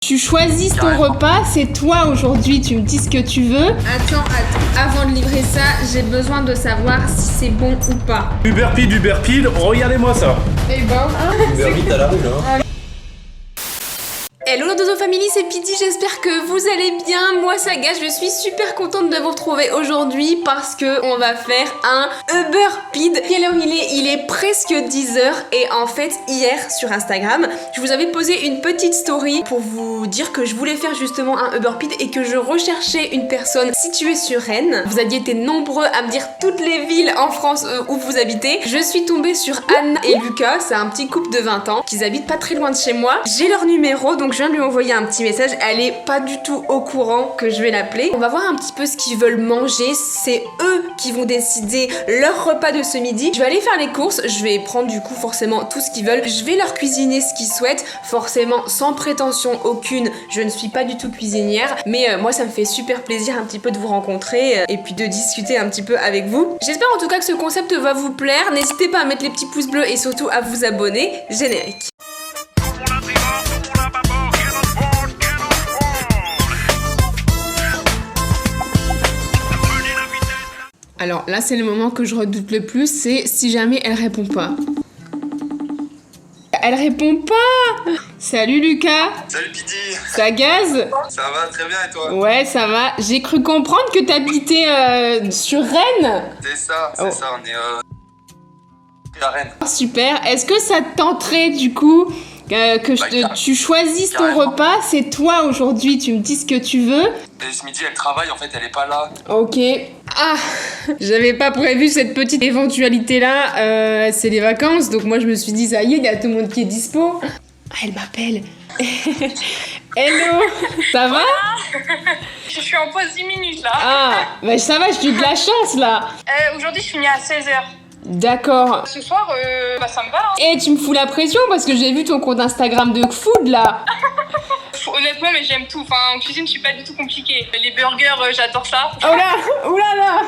Tu choisis ton repas, c'est toi aujourd'hui, tu me dis ce que tu veux. Attends, avant de livrer ça, j'ai besoin de savoir si c'est bon ou pas. Uber Pid, regardez-moi ça. Eh ben, Uber vite à la rue là. Hello la Dodo Family, c'est Pidi, j'espère que vous allez bien. Moi Saga, je suis super contente de vous retrouver aujourd'hui parce que on va faire un Uber Pid. Quelle heure il est? Il est presque 10h et en fait hier sur Instagram, je vous avais posé une petite story pour vous dire que je voulais faire justement un Uber Pid et que je recherchais une personne située sur Rennes. Vous aviez été nombreux à me dire toutes les villes en France où vous habitez. Je suis tombée sur Anne et Lucas, c'est un petit couple de 20 ans qui habitent pas très loin de chez moi. J'ai leur numéro donc je viens de lui envoyer un petit message. Elle est pas du tout au courant que je vais l'appeler. On va voir un petit peu ce qu'ils veulent manger. C'est eux qui vont décider leur repas de ce midi. Je vais aller faire les courses. Je vais prendre du coup forcément tout ce qu'ils veulent. Je vais leur cuisiner ce qu'ils souhaitent. Forcément sans prétention aucune. Je ne suis pas du tout cuisinière. Mais moi ça me fait super plaisir un petit peu de vous rencontrer et puis de discuter un petit peu avec vous. J'espère en tout cas que ce concept va vous plaire. N'hésitez pas à mettre les petits pouces bleus et surtout à vous abonner. Générique. Alors là, c'est le moment que je redoute le plus, c'est si jamais elle répond pas. Elle répond pas! Salut Lucas! Salut Pidi! Ça gaze? Ça va très bien et toi? Ouais, ça va. J'ai cru comprendre que t'habitais sur Rennes. C'est ça, on est à Rennes. Super. Est-ce que ça te tenterait du coup tu choisisses ton repas, c'est toi aujourd'hui, tu me dis ce que tu veux. Et ce midi elle travaille, en fait elle est pas là. Ok. Ah, j'avais pas prévu cette petite éventualité là, c'est les vacances, donc moi je me suis dit ça y est, il y a tout le monde qui est dispo. Ah, elle m'appelle. Hello, ça va? Je suis en pause 10 minutes là. Ah, bah ça va, j'ai eu de la chance là. Aujourd'hui je finis à 16h. D'accord. Ce soir, ça me va. Hein. Et tu me fous la pression parce que j'ai vu ton compte Instagram de food là. Honnêtement, mais j'aime tout. Enfin, en cuisine, je suis pas du tout compliquée. Les burgers, j'adore ça. Oh là, oh là là.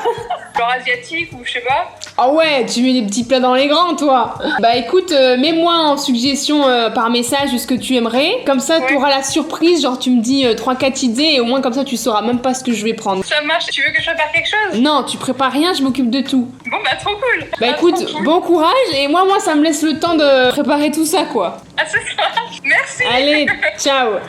Genre asiatique ou je sais pas. Oh ouais, tu mets des petits plats dans les grands, toi. Bah écoute, mets-moi en suggestion par message ce que tu aimerais. Comme ça, tu auras la surprise. Genre, tu me dis 3-4 idées et au moins comme ça, tu sauras même pas ce que je vais prendre. Ça marche. Tu veux que je prépare quelque chose? Non, tu prépares rien, je m'occupe de tout. Bon, bah trop cool. Bah écoute, bon courage et moi, ça me laisse le temps de préparer tout ça, quoi. Ah, c'est ça. Merci. Allez, ciao.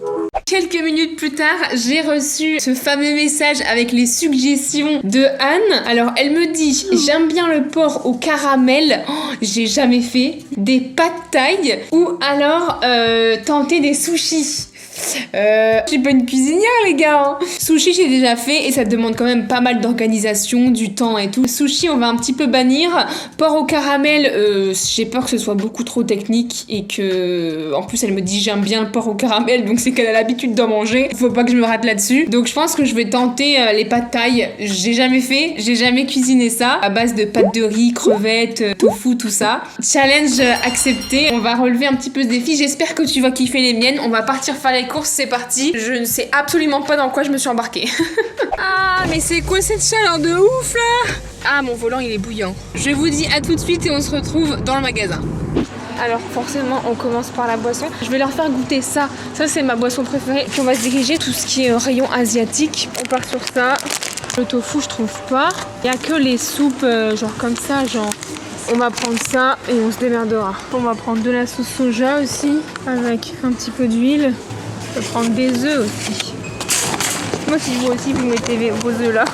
Quelques minutes plus tard, j'ai reçu ce fameux message avec les suggestions de Anne. Alors, elle me dit, j'aime bien le porc au caramel. Oh, j'ai jamais fait. Des pâtes thaï ou alors tenter des sushis. Je suis pas une cuisinière les gars. Sushi j'ai déjà fait et ça demande quand même pas mal d'organisation, du temps et tout. Sushi on va un petit peu bannir. Porc au caramel, j'ai peur que ce soit beaucoup trop technique et que en plus elle me dit j'aime bien le porc au caramel donc c'est qu'elle a l'habitude d'en manger. Faut pas que je me rate là-dessus. Donc je pense que je vais tenter les pâtes thaï. J'ai jamais fait, j'ai jamais cuisiné ça à base de pâtes de riz, crevettes, tofu, tout ça. Challenge accepté. On va relever un petit peu ce défi. J'espère que tu vas kiffer les miennes. On va partir faire les courses, c'est parti. Je ne sais absolument pas dans quoi je me suis embarquée. Ah, mais c'est quoi cette chaleur de ouf là? Ah, mon volant il est bouillant. Je vous dis à tout de suite et on se retrouve dans le magasin. Alors forcément on commence par la boisson. Je vais leur faire goûter ça. Ça c'est ma boisson préférée. Puis on va se diriger tout ce qui est rayon asiatique. On part sur ça. Le tofu je trouve pas. Il y a que les soupes genre comme ça, genre. On va prendre ça et on se démerdera. On va prendre de la sauce soja aussi avec un petit peu d'huile. On peut prendre des œufs aussi. Moi si vous aussi vous mettez vos œufs là.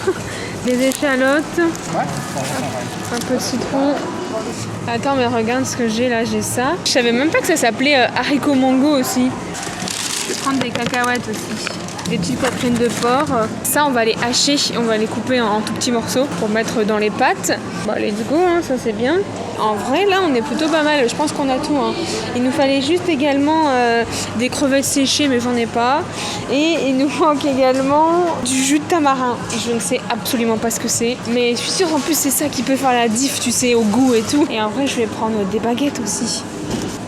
Des échalotes. Un peu de citron. Attends mais regarde ce que j'ai là, j'ai ça. Je savais même pas que ça s'appelait haricot mango aussi. Je vais prendre des cacahuètes aussi. Des petites poitrines de porc. Ça on va les hacher, on va les couper en tout petits morceaux pour mettre dans les pâtes. Bon let's go, hein, ça c'est bien. En vrai là on est plutôt pas mal, je pense qu'on a tout. Hein. Il nous fallait juste également des crevettes séchées mais j'en ai pas. Et il nous manque également du jus de tamarin. Je ne sais absolument pas ce que c'est. Mais je suis sûre en plus c'est ça qui peut faire la diff, tu sais, au goût et tout. Et en vrai je vais prendre des baguettes aussi.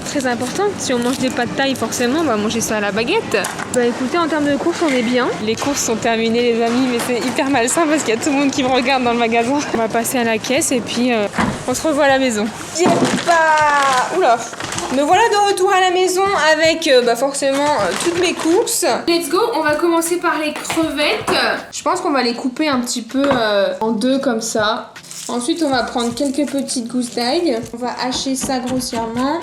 Très important, si on mange des pâtes thaï forcément on va manger ça à la baguette. Bah écoutez, en termes de courses on est bien. Les courses sont terminées les amis, mais c'est hyper malsain parce qu'il y a tout le monde qui me regarde dans le magasin. On va passer à la caisse et puis on se revoit à la maison. Yeppa. Oula. Me voilà de retour à la maison avec forcément toutes mes courses. Let's go, on va commencer par les crevettes. Je pense qu'on va les couper un petit peu en deux comme ça. Ensuite on va prendre quelques petites gousses d'ail. On va hacher ça grossièrement.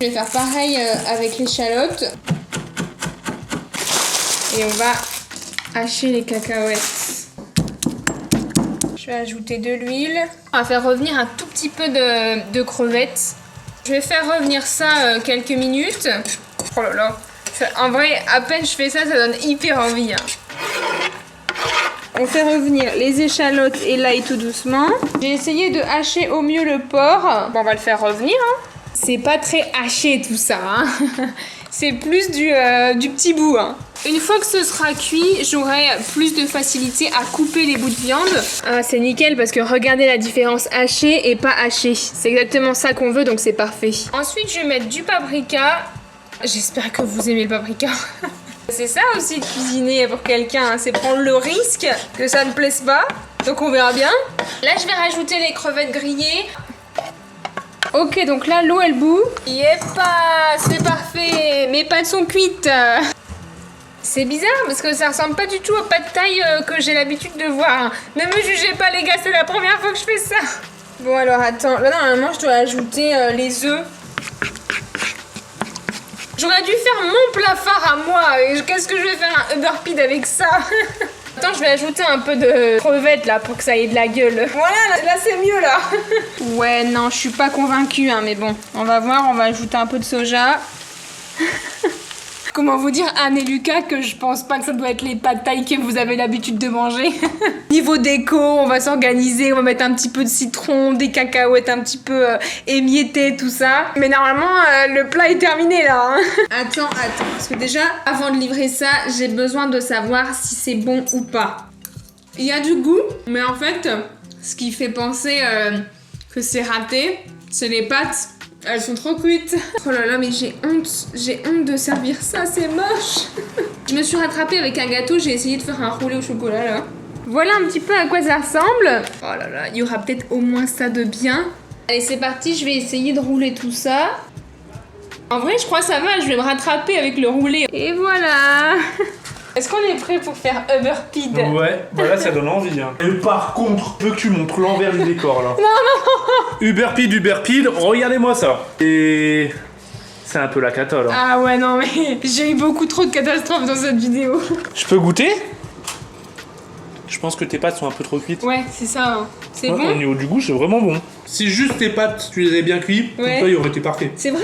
Je vais faire pareil avec l'échalote. Et on va hacher les cacahuètes. Je vais ajouter de l'huile. On va faire revenir un tout petit peu de crevettes. Je vais faire revenir ça quelques minutes. Oh là là. En vrai, à peine je fais ça, ça donne hyper envie. On fait revenir les échalotes et l'ail tout doucement. J'ai essayé de hacher au mieux le porc. Bon, on va le faire revenir. C'est pas très haché tout ça. C'est plus du petit bout. Une fois que ce sera cuit, j'aurai plus de facilité à couper les bouts de viande. Ah, c'est nickel parce que regardez la différence haché et pas haché. C'est exactement ça qu'on veut, donc c'est parfait. Ensuite, je vais mettre du paprika. J'espère que vous aimez le paprika. C'est ça aussi de cuisiner pour quelqu'un, c'est prendre le risque que ça ne plaise pas. Donc on verra bien. Là, je vais rajouter les crevettes grillées. Ok, donc là, l'eau, elle bout. Yeppa, c'est parfait. Mes pâtes sont cuites. C'est bizarre parce que ça ressemble pas du tout aux pâtes thaï que j'ai l'habitude de voir. Ne me jugez pas les gars, c'est la première fois que je fais ça. Bon alors attends, là normalement je dois ajouter les œufs. J'aurais dû faire mon plat phare à moi. Qu'est-ce que je vais faire un Uber Pid avec ça? Attends, je vais ajouter un peu de crevettes là pour que ça ait de la gueule. Voilà, là c'est mieux là. Ouais, non, je suis pas convaincue, mais bon, on va voir, on va ajouter un peu de soja. Comment vous dire, Anne et Lucas, que je pense pas que ça doit être les pâtes thaï que vous avez l'habitude de manger. Niveau déco, on va s'organiser, on va mettre un petit peu de citron, des cacahuètes un petit peu émiettées, tout ça. Mais normalement, le plat est terminé là. Attends, parce que déjà, avant de livrer ça, j'ai besoin de savoir si c'est bon ou pas. Il y a du goût, mais en fait, ce qui fait penser que c'est raté, c'est les pâtes. Elles sont trop cuites. Oh là là, mais j'ai honte de servir ça, c'est moche. Je me suis rattrapée avec un gâteau, j'ai essayé de faire un roulé au chocolat là. Voilà un petit peu à quoi ça ressemble. Oh là là, il y aura peut-être au moins ça de bien. Allez, c'est parti, je vais essayer de rouler tout ça. En vrai, je crois que ça va, je vais me rattraper avec le roulé. Et voilà. Est-ce qu'on est prêt pour faire Uber Pid? Ouais, voilà, ça donne envie. Et par contre, je veux que tu montres l'envers du décor là. Non. Uber Pid, regardez-moi ça. Et c'est un peu la cata là. Ah ouais, non mais j'ai eu beaucoup trop de catastrophes dans cette vidéo. Je peux goûter? Je pense que tes pâtes sont un peu trop cuites. Ouais, c'est ça. C'est bon? Au niveau du goût, c'est vraiment bon. Si juste tes pâtes, tu les avais bien cuites, ouais. Toi, il aurait été parfait. C'est vrai?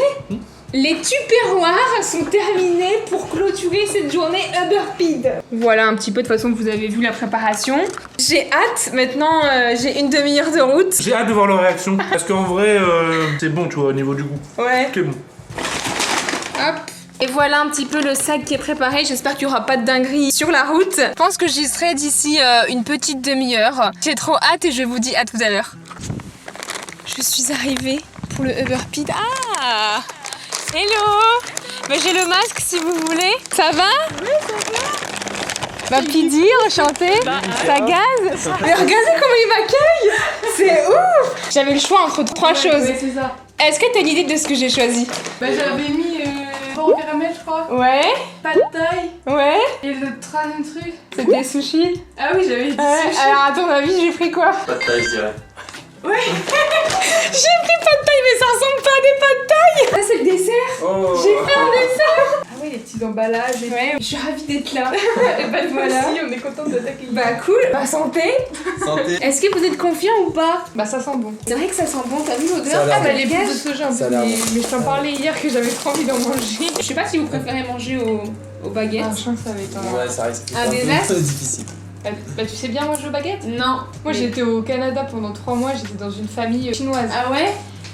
Les tupperwares sont terminés pour clôturer cette journée Uber Pid. Voilà un petit peu, de toute façon vous avez vu la préparation. J'ai hâte, maintenant j'ai une demi-heure de route. J'ai hâte de voir leur réaction, parce qu'en vrai, c'est bon, tu vois, au niveau du goût. Ouais. C'est bon. Hop. Et voilà un petit peu le sac qui est préparé, j'espère qu'il n'y aura pas de dinguerie sur la route. Je pense que j'y serai d'ici une petite demi-heure. J'ai trop hâte et je vous dis à tout à l'heure. Je suis arrivée pour le Uber Pid. Ah! Hello! J'ai le masque si vous voulez. Ça va? Oui, ça va. Pidi, enchanté. Ça gaze. Mais regardez comment il m'accueille! C'est ouf! J'avais le choix entre trois choses. Ouais, c'est ça. Est-ce que t'as une idée de ce que j'ai choisi? J'avais mis porc au caramel, je crois. Ouais. Pas de taille. Ouais. Et le troisième truc. C'était sushi. Ah oui, j'avais dit Ouais. sushi. Alors à ton avis, j'ai pris quoi? Pas de taille, je dirais. Ouais. J'ai pris pas de taille, mais ça ressemble pas à des pâtes de taille. Ça c'est le dessert. Oh. J'ai fait un dessert. Ah oui, les petits emballages. Et Ouais. Je suis ravie d'être là. Et bah Voilà. voilà. On est contente de t'accueillir. Bah cool. Bah santé. Santé. Est-ce que vous êtes confiant ou pas? Bah ça sent bon. C'est vrai que ça sent bon. T'as vu Ça a l'odeur? l'air Ah bah bon. les boules de soja un Ça a peu. l'air Mais, bon. mais je t'en parlais hier que j'avais trop envie d'en manger. Je sais pas si vous préférez manger aux baguettes. Ah, je pense que ça va être un... Ouais, ça risque Ah, des d'être un as peu difficile. Bah tu sais bien manger aux baguettes? Non. Moi j'étais au Canada pendant 3 mois, j'étais dans une famille chinoise. Ah ouais?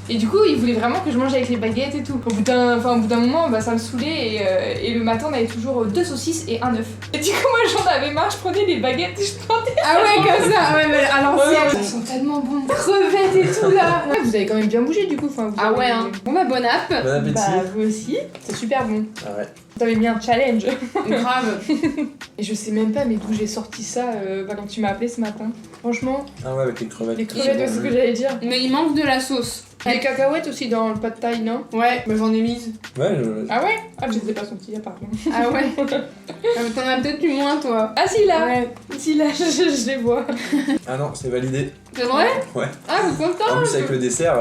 Et du coup, ils voulaient vraiment que je mange avec les baguettes et tout. Au bout d'un moment, ça me saoulait et le matin, on avait toujours 2 saucisses et un œuf. Et du coup, moi, j'en avais marre, je prenais les baguettes et je prenais... Ah ouais, comme ça. Ouais, mais à l'ancienne. Ils sont tellement bons. Crevettes et tout, là. Ouais, vous avez quand même bien bougé, du coup. Enfin, vous Ah avez- ouais, hein. Bon bah bon app. Bon appétit. Bah, vous aussi. C'est super bon. Ah ouais. Vous avez mis un challenge. Grave. Et je sais même pas, mais d'où j'ai sorti ça quand tu m'as appelé ce matin. Franchement, Ah ouais, avec les crevettes. les crevettes, c'est ce que j'allais dire. Mais il manque de la sauce. Des cacahuètes aussi dans le pad thai, non? Ouais, mais j'en ai mise. Ouais, Ah ouais? Ah, je les ai pas sentis, pardon. Ah ouais. T'en as peut-être eu moins, toi. Ah si là! Ouais. Si là, je les vois. Ah non, c'est validé. C'est vrai? Ouais. Ah, vous êtes content? En plus, avec le dessert,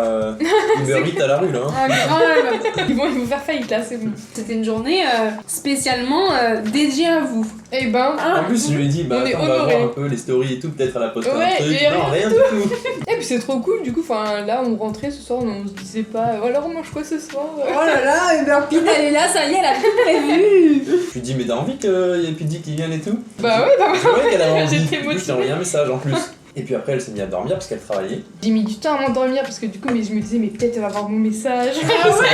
Uber Eats à la rue là. Hein. Ah, mais grave. Ils vont vous faire faillite là, c'est bon. C'était une journée spécialement dédiée à vous. Eh ben. En plus, je lui ai dit, bah On est attends, on va honorés. voir un peu les stories et tout, peut-être à la poste Ouais, un truc. et Non, rien du tout. Et puis c'est trop cool, du coup, enfin là on rentrait ce soir, on se disait pas, oh, alors on mange quoi ce soir? Oh là là, Uberpin, elle est là, ça y est, elle a tout prévu. Je lui ai dit, mais t'as envie qu'il y ait Pidgey qui vienne et tout? Bah ouais, bah C'est vrai qu'elle avait envie. J'étais Du coup, je t'ai envoyé un message en plus. Et puis après, elle s'est mise à dormir parce qu'elle travaillait. j'ai mis du temps à m'endormir parce que du coup, mais je me disais, mais peut-être elle va voir mon message. Ah ouais,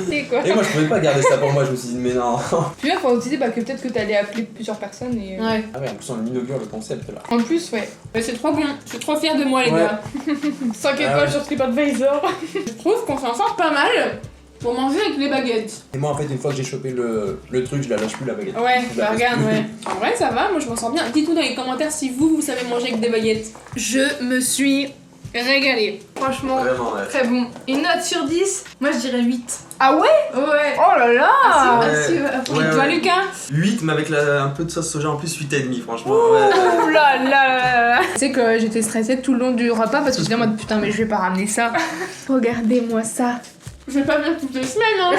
C'est quoi? Et moi, je pouvais pas garder ça pour moi, je me suis dit, mais non. Puis là, on se disait bah, que peut-être que t'allais appeler plusieurs personnes et. Ouais. Ah ouais, en plus, on inaugure le concept là. En plus, ouais. Mais c'est trop bien, je suis trop fière de moi, les Ouais. gars. 5 étoiles Ah ouais. sur TripAdvisor. Je trouve qu'on s'en sort pas mal pour manger avec les baguettes. Et moi, en fait, une fois que j'ai chopé le truc, je la lâche plus la baguette. Ouais, Je la bah pose regarde, plus. ouais. En vrai, ça va, moi je m'en sors bien. Dites-nous dans les commentaires si vous savez manger avec des baguettes. Je me suis régalée. Franchement, Vraiment, ouais. très bon. Une note sur 10, moi je dirais 8. Ah ouais? Ouais. Oh là là! Ouais. Et toi, Lucas? 8, mais avec un peu de sauce soja en plus, 8,5 franchement. Ouais. Ouh là là là là. Tu sais que j'étais stressée tout le long du repas parce que j'étais en mode putain, mais je vais pas ramener ça. Regardez-moi ça. Je vais pas venir toutes les semaines, hein.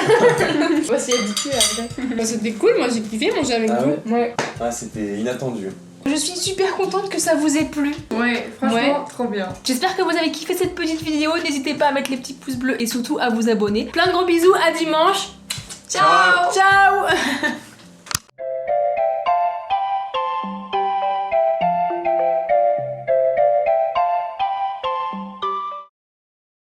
On va s'y habituer après. Bah, c'était cool, moi j'ai kiffé manger avec Ah vous. ouais. Ouais. Ah, c'était inattendu. Je suis super contente que ça vous ait plu. Ouais, franchement, trop bien. J'espère que vous avez kiffé cette petite vidéo. N'hésitez pas à mettre les petits pouces bleus et surtout à vous abonner. Plein de gros bisous, à dimanche. Ciao. Ciao.